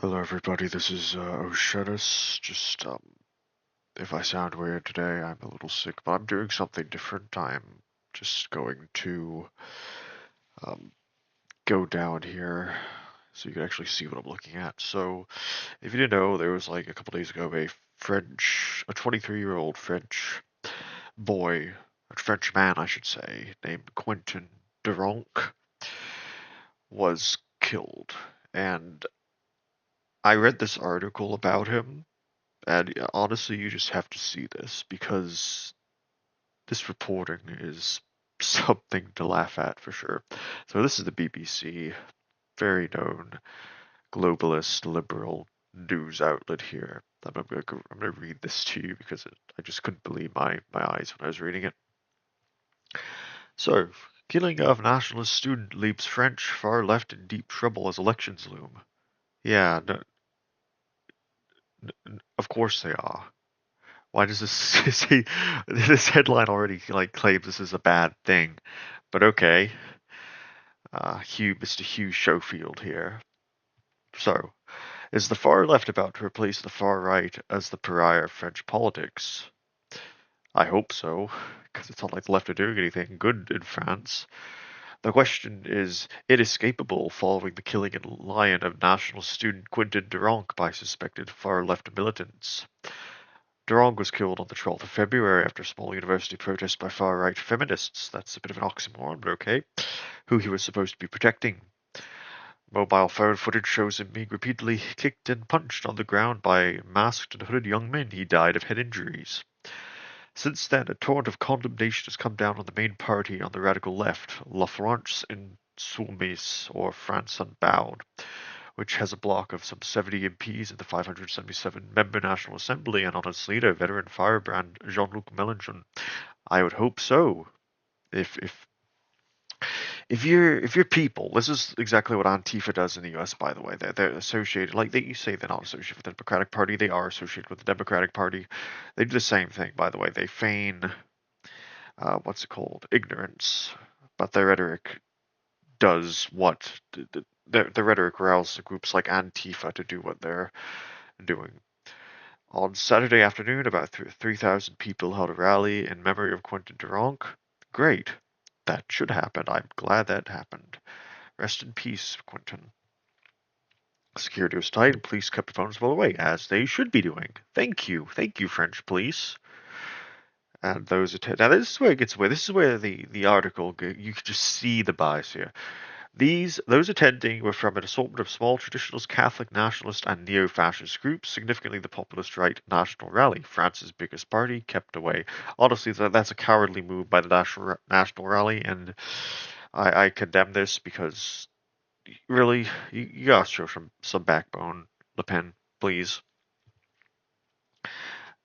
Hello everybody, this is O'Shaddus. If I sound weird today, I'm a little sick, but I'm doing something different. I'm just going to um, go down here so you can actually see what I'm looking at. So, if you didn't know, there was like a couple days ago a 23-year-old French boy, a French man, I should say, named Quentin Deranque was killed. And I read this article about him. And honestly, you just have to see this because this reporting is something to laugh at for sure. So this is the BBC, very known globalist liberal news outlet here. I'm gonna read this to you because I just couldn't believe my eyes when I was reading it. So, killing of nationalist student leaves French far left in deep trouble as elections loom. Yeah, no, of course they are. Why does this say this headline already like claims this is a bad thing? But okay, Mr. Hugh Schofield here. So, is the far left about to replace the far right as the pariah of French politics? I hope so, because it's not like the left are doing anything good in France. The question is inescapable following the killing in Lyon of national student Quentin Deranque by suspected far left militants. Deranque was killed on the 12th of February after a small university protest by far-right feminists. That's a bit of an oxymoron, but okay. Who he was supposed to be protecting. Mobile phone footage shows him being repeatedly kicked and punched on the ground by masked and hooded young men. He died of head injuries. Since then, a torrent of condemnation has come down on the main party on the radical left, La France Insoumise, or France Unbound, which has a bloc of some 70 MPs in the 577-member National Assembly, and on its leader, veteran firebrand Jean-Luc Mélenchon. I would hope so. If if if you're people, this is exactly what Antifa does in the U.S. By the way, they're associated. Like you say, they're not associated with the Democratic Party. They are associated with the Democratic Party. They do the same thing. By the way, they feign what's it called, ignorance, but their rhetoric does what the rhetoric rouses groups like Antifa to do what they're doing. On Saturday afternoon, about 3,000 people held a rally in memory of Quentin Deranque. Great. That should happen. I'm glad that happened. Rest in peace, Quentin. Security was tight and police kept phones well away, as they should be doing. Thank you. Thank you, French police. And those now this is where it gets away. This is where the article you can just see the bias here. Those attending were from an assortment of small traditionalist, Catholic, nationalist, and neo-fascist groups. Significantly, the populist right National Rally, France's biggest party, kept away. Honestly, that's a cowardly move by the National Rally, and I condemn this because really, you gotta show some backbone, Le Pen, please.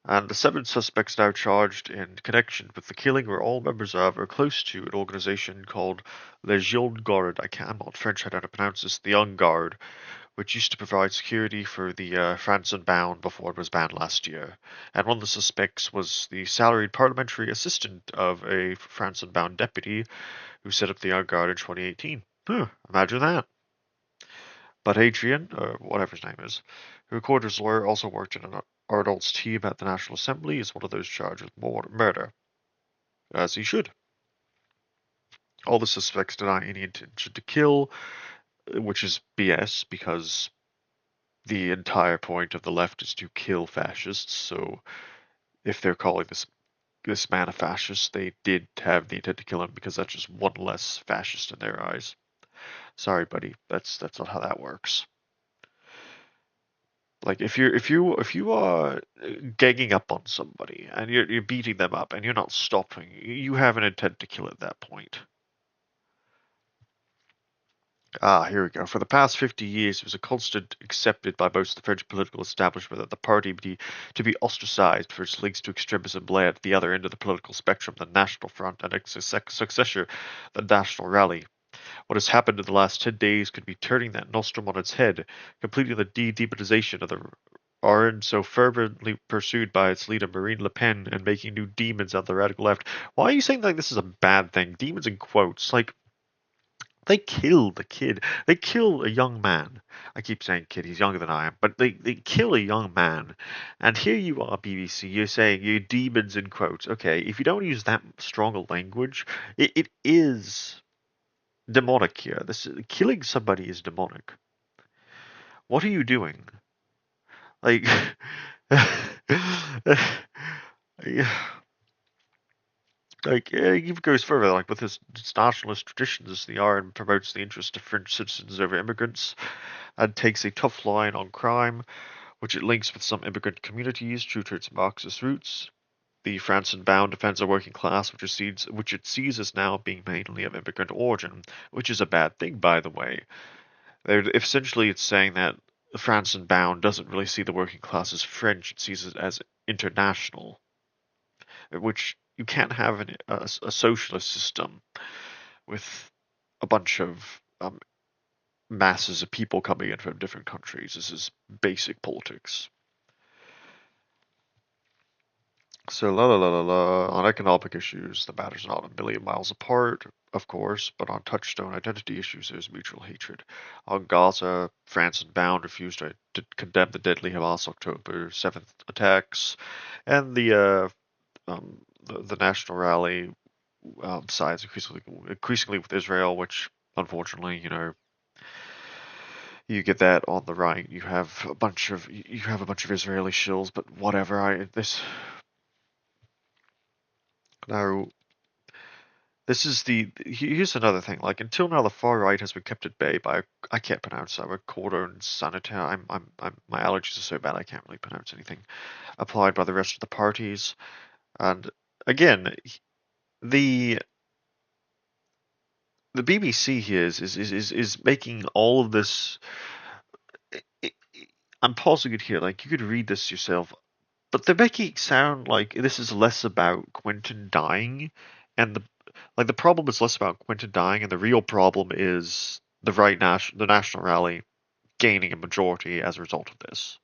And the seven suspects now charged in connection with the killing were all members of or close to an organization called Légion Garde. I'm not French, I don't know how to pronounce this. The Young Guard, which used to provide security for the France Unbound before it was banned last year. And one of the suspects was the salaried parliamentary assistant of a France Unbound deputy who set up the Young Guard in 2018. Imagine that. But Adrian, or whatever his name is, who recorded his lawyer, also worked in an adults team at the National Assembly, is one of those charged with murder, as he should. All the suspects deny any intention to kill, which is BS because the entire point of the left is to kill fascists. So if they're calling this man a fascist, they did have the intent to kill him because that's just one less fascist in their eyes. Sorry, buddy, that's not how that works. Like if you are ganging up on somebody and you're beating them up and you're not stopping, you have an intent to kill at that point. Here we go. For the past 50 years, it was a constant accepted by most of the French political establishment that the party be to be ostracized for its links to extremism lay at the other end of the political spectrum, the National Front, and its successor, the National Rally. What has happened in the last 10 days could be turning that nostrum on its head, completing the demonization of the RN so fervently pursued by its leader Marine Le Pen and making new demons on the radical left. Why are you saying like this is a bad thing? Demons in quotes. Like They killed the kid. They kill a young man. I keep saying kid, he's younger than I am, but they kill a young man. And here you are, BBC, you're saying you're demons in quotes. Okay, if you don't use that strong a language, it is demonic here. This killing somebody is demonic. What are you doing? Like, yeah, like it even goes further. Like with its nationalist traditions, the RN promotes the interest of French citizens over immigrants and takes a tough line on crime, which it links with some immigrant communities true to its Marxist roots. The France-bound defends a working class, which it sees as now being mainly of immigrant origin, which is a bad thing, by the way. Essentially, it's saying that France-bound doesn't really see the working class as French; it sees it as international, which you can't have a socialist system with a bunch of masses of people coming in from different countries. This is basic politics. So, la la la la la. On economic issues, the matters are not a million miles apart, of course, but on touchstone identity issues, there's mutual hatred. On Gaza, France and Bound refused to condemn the deadly Hamas October 7th attacks, and the National Rally sides increasingly with Israel, which unfortunately, you get that on the right. You have a bunch of Israeli shills, but whatever. I this now This is here's another thing. Like until now, the far right has been kept at bay by I can't pronounce that word, cordon sanitaire. My allergies are so bad I can't really pronounce anything. Applied by the rest of the parties, and again, the the BBC here is making all of this. I I'm pausing it here. Like you could read this yourself. But they're making it sound like this is less about Quentin dying, and the problem is less about Quentin dying, and the real problem is the National Rally gaining a majority as a result of this.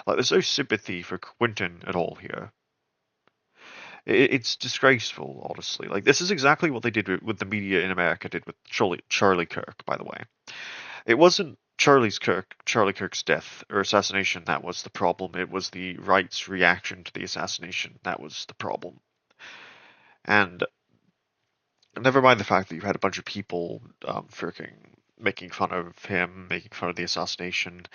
Like, there's no sympathy for Quentin at all here. It's disgraceful, honestly. Like, this is exactly what they did with the media in America did with Charlie Kirk, by the way. It wasn't Charlie Kirk's death or assassination that was the problem. It was the right's reaction to the assassination that was the problem. And never mind the fact that you had a bunch of people freaking making fun of him, making fun of the assassination,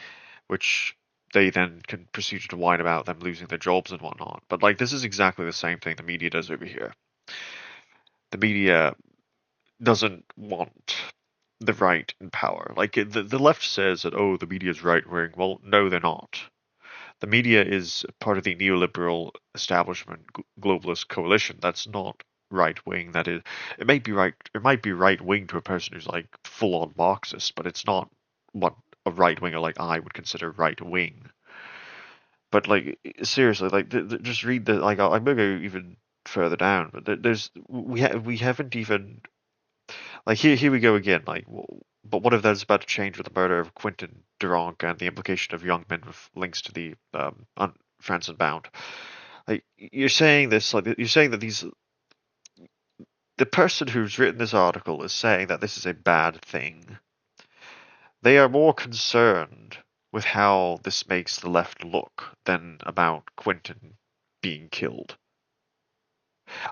which they then can proceed to whine about them losing their jobs and whatnot. But like this is exactly the same thing the media does over here. The media doesn't want the right in power. Like the left says that the media is right wing. Well, no, they're not. The media is part of the neoliberal establishment globalist coalition. That's not right wing. That is, it might be right. It might be right wing to a person who's like full on Marxist, but it's not what a right winger like I would consider right wing. But like seriously, like just read the like I'm gonna go even further down. But we haven't even like here we go again. Like, but what if that's about to change with the murder of Quentin Deranque and the implication of young men with links to the France and Bound? Like, you're saying this, like you're saying that the person who's written this article is saying that this is a bad thing. They are more concerned with how this makes the left look than about Quentin being killed.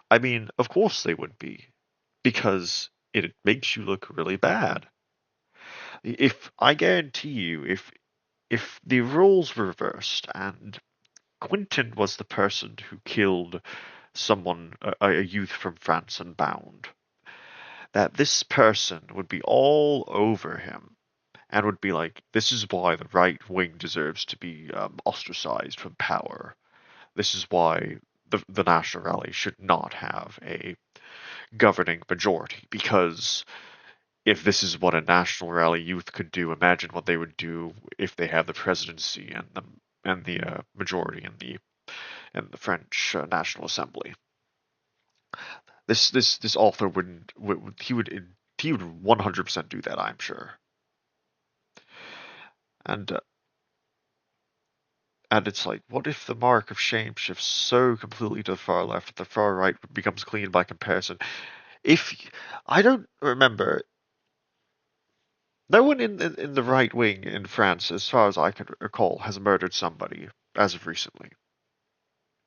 I mean, of course they would be, because it makes you look really bad. If I guarantee you, if the roles were reversed and Quentin was the person who killed someone, a youth from France and Bound, that this person would be all over him and would be like, this is why the right wing deserves to be ostracized from power. This is why the National Rally should not have a governing majority, because if this is what a National Rally youth could do, imagine what they would do if they had the presidency and the majority in the French National Assembly. This author he would 100% do that, I'm sure. And and it's like, what if the mark of shame shifts so completely to the far left that the far right becomes clean by comparison? If I don't remember, No one in the right wing in France, as far as I can recall, has murdered somebody as of recently.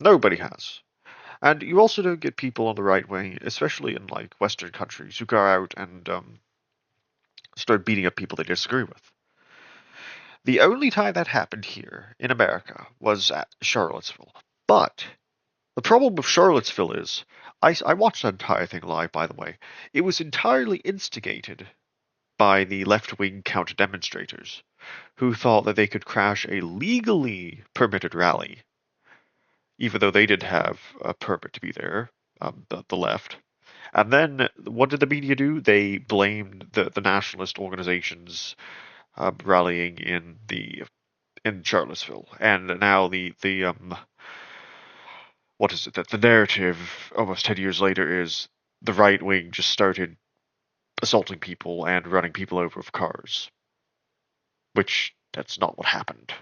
Nobody has. And you also don't get people on the right wing, especially in like Western countries, who go out and start beating up people they disagree with. The only time that happened here in America was at Charlottesville. But the problem with Charlottesville is, I watched that entire thing live, by the way. It was entirely instigated by the left-wing counter-demonstrators, who thought that they could crash a legally permitted rally, even though they didn't have a permit to be there, the left. And then what did the media do? They blamed the nationalist organizations rallying in Charlottesville, and now the what is it that the narrative almost 10 years later is the right wing just started assaulting people and running people over with cars, which that's not what happened.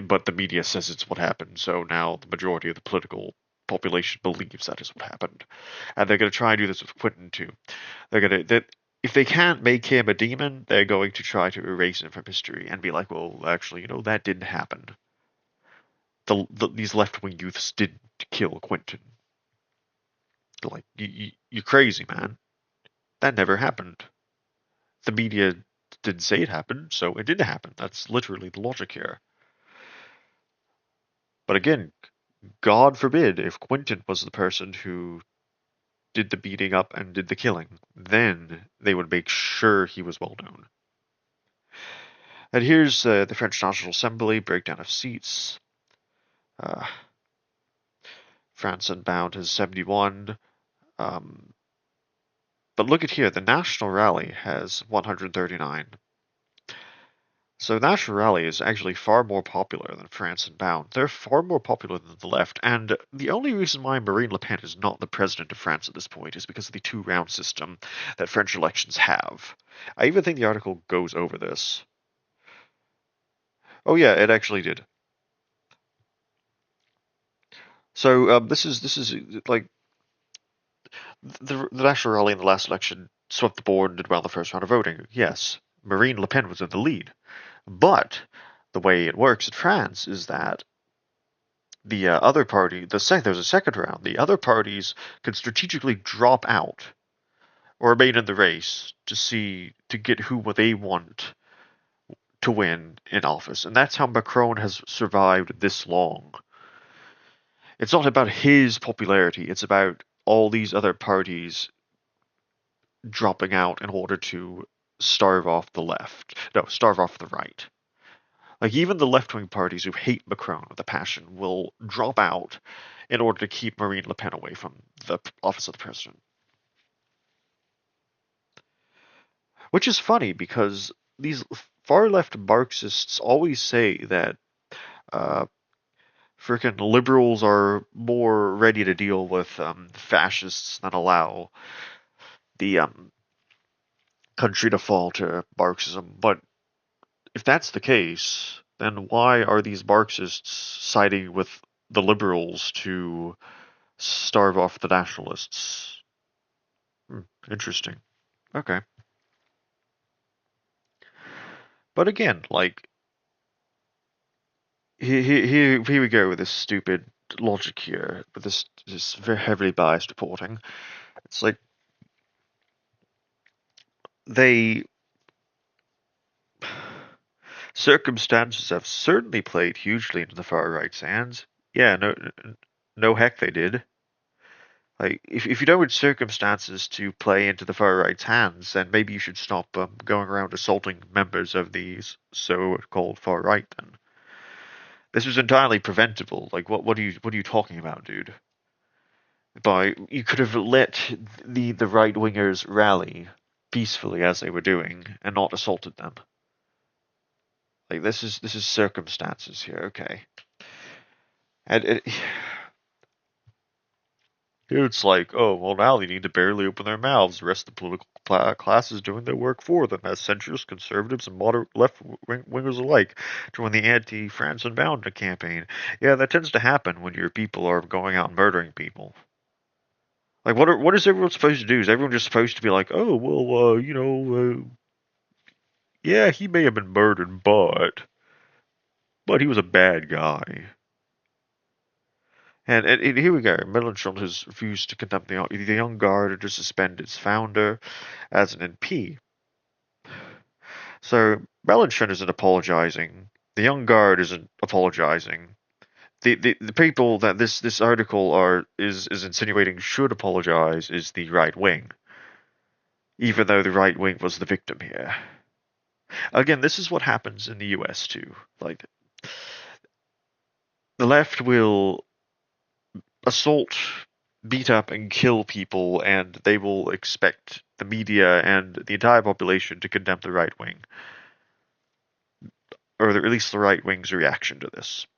But the media says it's what happened, so now the majority of the political population believes that is what happened, and they're going to try and do this with Quentin too. They're going to that if they can't make him a demon, they're going to try to erase him from history and be like, well, actually, that didn't happen. These left wing youths didn't kill Quentin. Like, you're crazy, man. That never happened. The media didn't say it happened, so it didn't happen. That's literally the logic here. But again, God forbid if Quentin was the person who did the beating up and did the killing, then they would make sure he was well known. And here's the French National Assembly breakdown of seats. Uh, France Unbound has 71. Um, but look at here, the National Rally has 139. So National Rally is actually far more popular than France Unbound. They're far more popular than the left, and the only reason why Marine Le Pen is not the president of France at this point is because of the two-round system that French elections have. I even think the article goes over this. Oh yeah, it actually did. So this is like the National Rally in the last election swept the board and did well in the first round of voting. Yes, Marine Le Pen was in the lead, but the way it works in France is that the other party, there's a second round. The other parties can strategically drop out or remain in the race to get who they want to win in office, and that's how Macron has survived this long. It's not about his popularity; it's about all these other parties dropping out in order to starve off the left. No, starve off the right. Like even the left-wing parties who hate Macron with a passion will drop out in order to keep Marine Le Pen away from the office of the president. Which is funny because these far-left Marxists always say that uh, freaking liberals are more ready to deal with fascists than allow the country to fall to Marxism. But if that's the case, then why are these Marxists siding with the liberals to starve off the nationalists? Interesting. Okay. But again, like, here we go with this stupid logic here, with this very heavily biased reporting. It's like, they circumstances have certainly played hugely into the far right's hands. Yeah, no heck they did. Like, if you don't want circumstances to play into the far right's hands, then maybe you should stop going around assaulting members of the so-called far right. Then this was entirely preventable. Like, what are you talking about, dude? By you could have let the right wingers rally peacefully as they were doing and not assaulted them. Like this is circumstances here, okay? And it's like, oh, well, now they need to barely open their mouths. The rest of the political class is doing their work for them, as centrists, conservatives, and moderate left-wingers alike join the anti-France Unbound campaign. Yeah, that tends to happen when your people are going out and murdering people. Like, what is everyone supposed to do? Is everyone just supposed to be like, oh, well, Yeah, he may have been murdered, but he was a bad guy. And here we go. Melanchthon has refused to condemn the Young Guard and to suspend its founder as an NP. So Melanchthon isn't apologizing. The Young Guard isn't apologizing. The people that this article is insinuating should apologize is the right wing, even though the right wing was the victim here. Again, this is what happens in the US too. Like the left will assault, beat up, and kill people, and they will expect the media and the entire population to condemn the right wing, or at least the right wing's reaction to this.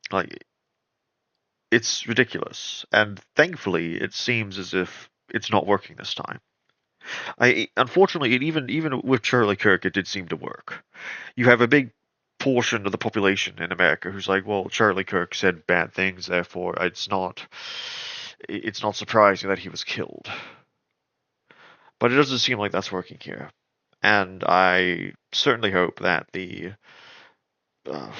Like, it's ridiculous, and thankfully, it seems as if it's not working this time. Unfortunately, even with Charlie Kirk, it did seem to work. You have a big portion of the population in America who's like, well, Charlie Kirk said bad things, therefore it's not surprising that he was killed. But it doesn't seem like that's working here. And I certainly hope that the uh,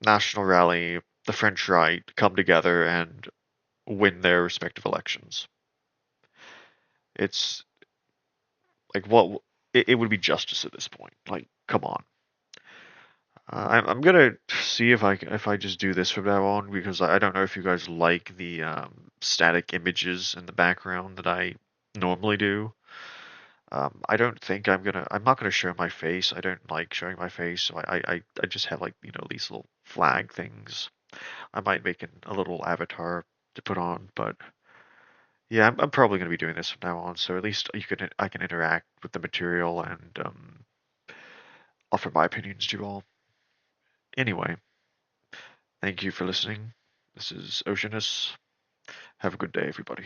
National Rally, the French right, come together and win their respective elections. It's like it would be justice at this point. Like, come on. I'm gonna see if I just do this from now on because I don't know if you guys like the static images in the background that I normally do. I don't think I'm not gonna show my face. I don't like showing my face, so I just have like, these little flag things. I might make a little avatar to put on, but yeah, I'm probably gonna be doing this from now on. So at least I can interact with the material and offer my opinions to you all. Anyway, thank you for listening. This is Oceanus. Have a good day, everybody.